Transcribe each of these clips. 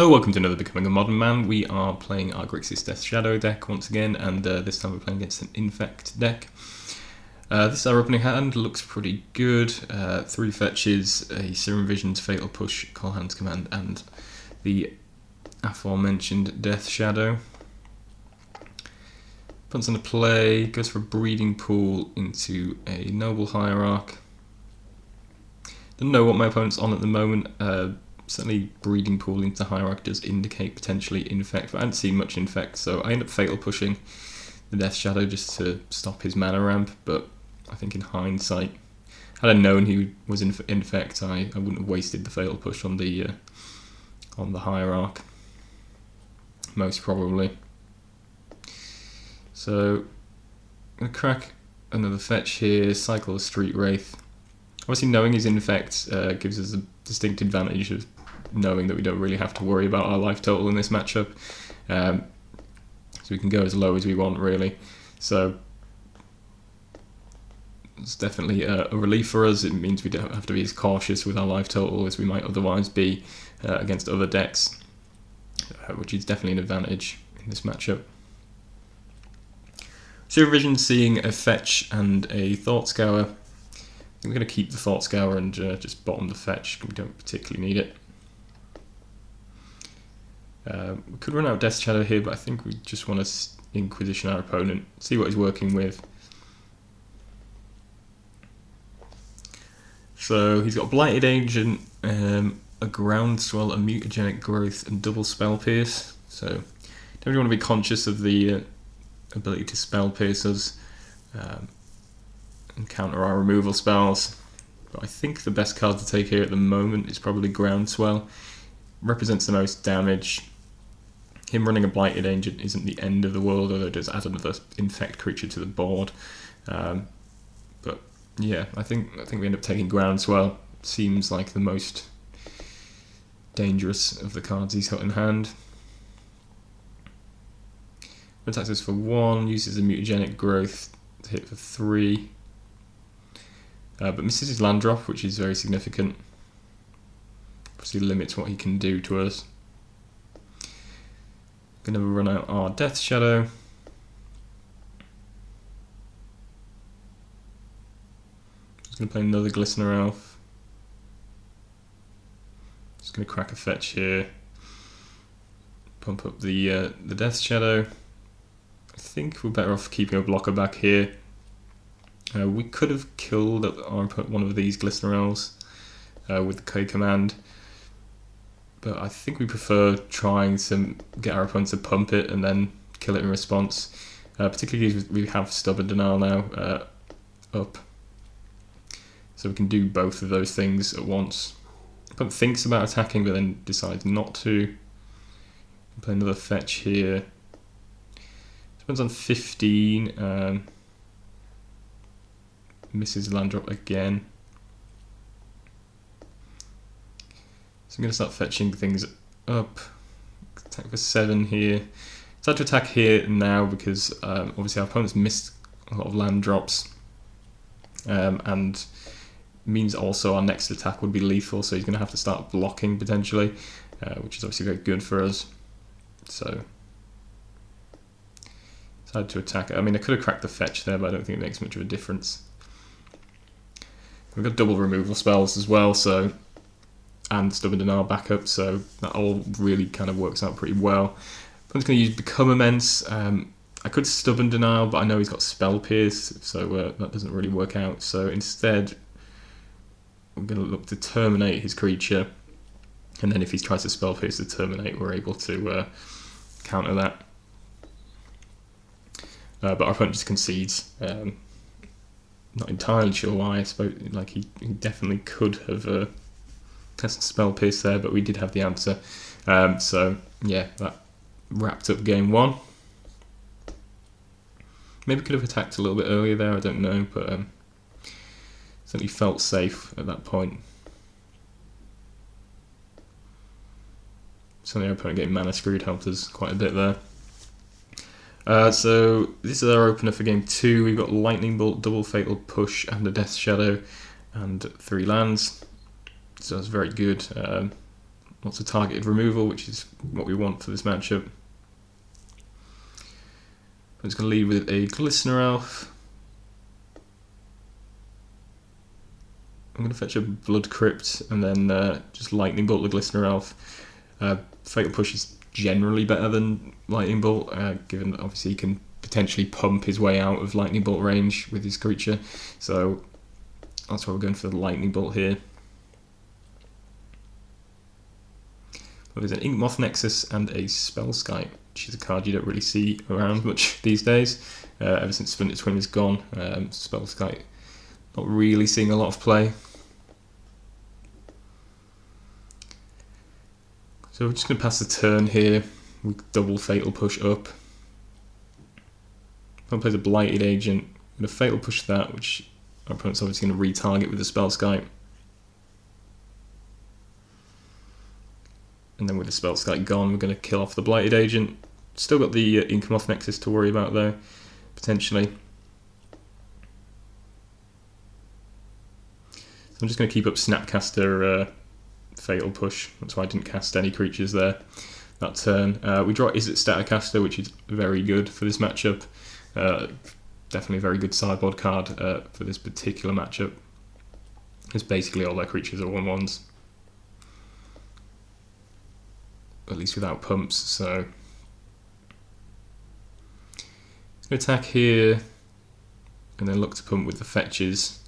Hello, welcome to another Becoming a Modern Man. We are playing our Grixis Death Shadow deck once again, and this time we're playing against an Infect deck. This is our opening hand, looks pretty good. 3 fetches, a Serum Visions, Fatal Push, Call Hands Command, and the aforementioned Death Shadow. Puts into play, goes for a Breeding Pool into a Noble Hierarch. Don't know what my opponent's on at the moment. Certainly Breeding Pool into Hierarch does indicate potentially Infect, but I haven't seen much Infect, so I end up Fatal Pushing the Death Shadow just to stop his mana ramp, but I think in hindsight, had I known he was Infect, I wouldn't have wasted the Fatal Push on the Hierarch, most probably. So, I'm going to crack another fetch here, cycle a Street Wraith. Obviously knowing he's Infect gives us a distinct advantage of knowing that we don't really have to worry about our life total in this matchup. So we can go as low as we want, really. So it's definitely a relief for us. It means we don't have to be as cautious with our life total as we might otherwise be against other decks, which is definitely an advantage in this matchup. Serum Vision seeing a fetch and a Thought Scour. We're going to keep the Thought Scour and just bottom the fetch. We don't particularly need it. We could run out Death Shadow here, but I think we just want to Inquisition our opponent, see what he's working with. So he's got a Blighted Agent, a Groundswell, a Mutagenic Growth, and double Spell Pierce. So don't really want to be conscious of the ability to Spell Pierce us. And counter our removal spells, but I think the best card to take here at the moment is probably Groundswell. Represents the most damage. Him running a Blighted Agent isn't the end of the world, although it does add another Infect creature to the board. But yeah, I think we end up taking Groundswell. Seems like the most dangerous of the cards he's got in hand. Attacks us for 1, uses a Mutagenic Growth to hit for 3. But misses his land drop, which is very significant. Obviously limits what he can do to us. Going to run out our Death Shadow. Just going to play another Glistener Elf. Just going to crack a fetch here. Pump up the Death Shadow. I think we're better off keeping a blocker back here. We could have killed one of these Glistener Elves with the K command, but I think we prefer trying to get our opponent to pump it and then kill it in response, particularly if we have Stubborn Denial now up, so we can do both of those things at once. The opponent thinks about attacking but then decides not to. Play another fetch here. Depends on 15. Misses land drop again. So I'm going to start fetching things up. Attack for 7 here. Start to attack here now because obviously our opponent's missed a lot of land drops. And means also our next attack would be lethal, so he's going to have to start blocking potentially, which is obviously very good for us. So decided to attack. I mean, I could have cracked the fetch there, but I don't think it makes much of a difference. We've got double removal spells as well, so, and Stubborn Denial backup, so that all really kind of works out pretty well. I'm just going to use Become Immense. I could Stubborn Denial, but I know he's got Spell Pierce, so that doesn't really work out. So instead, I'm going to look to terminate his creature, and then if he tries to Spell Pierce to terminate, we're able to counter that. But our opponent just concedes. Not entirely sure why. I suppose like he definitely could have tested Spell Pierce there, but we did have the answer. So yeah, that wrapped up game 1. Maybe could have attacked a little bit earlier there, I don't know, but certainly felt safe at that point. Certainly our opponent getting mana screwed helped us quite a bit there. So this is our opener for game 2. We've got Lightning Bolt, double Fatal Push, and a Death Shadow, and 3 lands. So that's very good. Lots of targeted removal, which is what we want for this matchup. I'm just going to lead with a Glistener Elf. I'm going to fetch a Blood Crypt and then just Lightning Bolt the Glistener Elf. Fatal Push is generally better than Lightning Bolt, given that obviously he can potentially pump his way out of Lightning Bolt range with his creature. So that's why we're going for the Lightning Bolt here. Well, there's an Inkmoth Nexus and a Spellskite, which is a card you don't really see around much these days. Ever since Splinter Twin is gone, Spellskite not really seeing a lot of play. So we're just going to pass the turn here with double Fatal Push up. If I play a Blighted Agent, I'm going to Fatal Push that, which our opponent's obviously going to retarget with the Spellskite. And then with the Spellskite gone, we're going to kill off the Blighted Agent. Still got the Inkmoth Nexus to worry about though, potentially. So I'm just going to keep up Snapcaster Fatal Push. That's why I didn't cast any creatures there that turn. We draw Izzet Staticaster, which is very good for this matchup. Definitely a very good sideboard card for this particular matchup, because basically all their creatures are 1/1s. At least without pumps, so attack here and then look to pump with the fetches.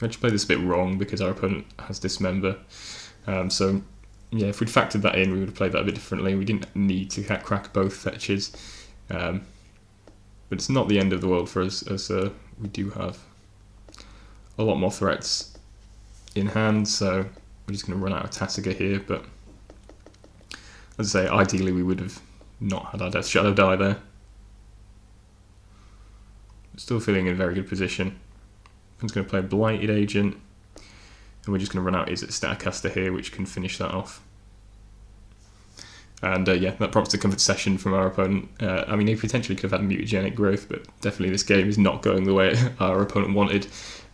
I actually played this a bit wrong because our opponent has Dismember, so yeah, if we'd factored that in we would have played that a bit differently. We didn't need to crack both fetches, but it's not the end of the world for us, as we do have a lot more threats in hand, so we're just going to run out of Tasiga here. But as I say, ideally we would have not had our Death Shadow die there. Still feeling in a very good position. I'm just going to play a Blighted Agent, and we're just going to run out Izzet Staticaster here, which can finish that off. And yeah, that prompts a Comfort Session from our opponent. I mean, he potentially could have had Mutagenic Growth, but definitely this game is not going the way our opponent wanted.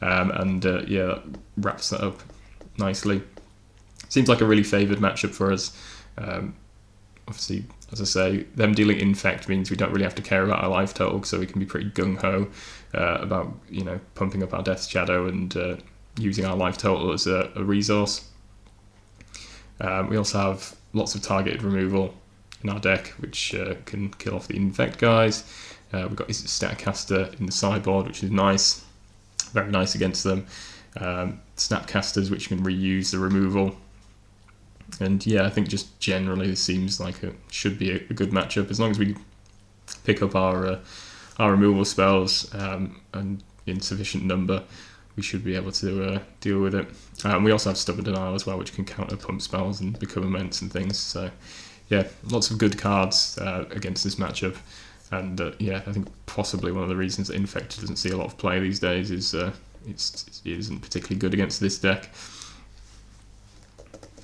Yeah, that wraps that up nicely. Seems like a really favoured matchup for us. Obviously, as I say, them dealing Infect means we don't really have to care about our life total, so we can be pretty gung-ho about, you know, pumping up our Death Shadow and using our life total as a resource. We also have lots of targeted removal in our deck, which can kill off the Infect guys. We've got Izzet Staticaster in the sideboard, which is nice, very nice against them. Snapcasters, which can reuse the removal. And yeah, I think just generally this seems like it should be a good matchup, as long as we pick up our removal spells and in sufficient number. We should be able to deal with it. We also have Stubborn Denial as well, which can counter pump spells and become immense and things. So yeah, lots of good cards against this matchup. And yeah, I think possibly one of the reasons that Infect doesn't see a lot of play these days is it isn't particularly good against this deck.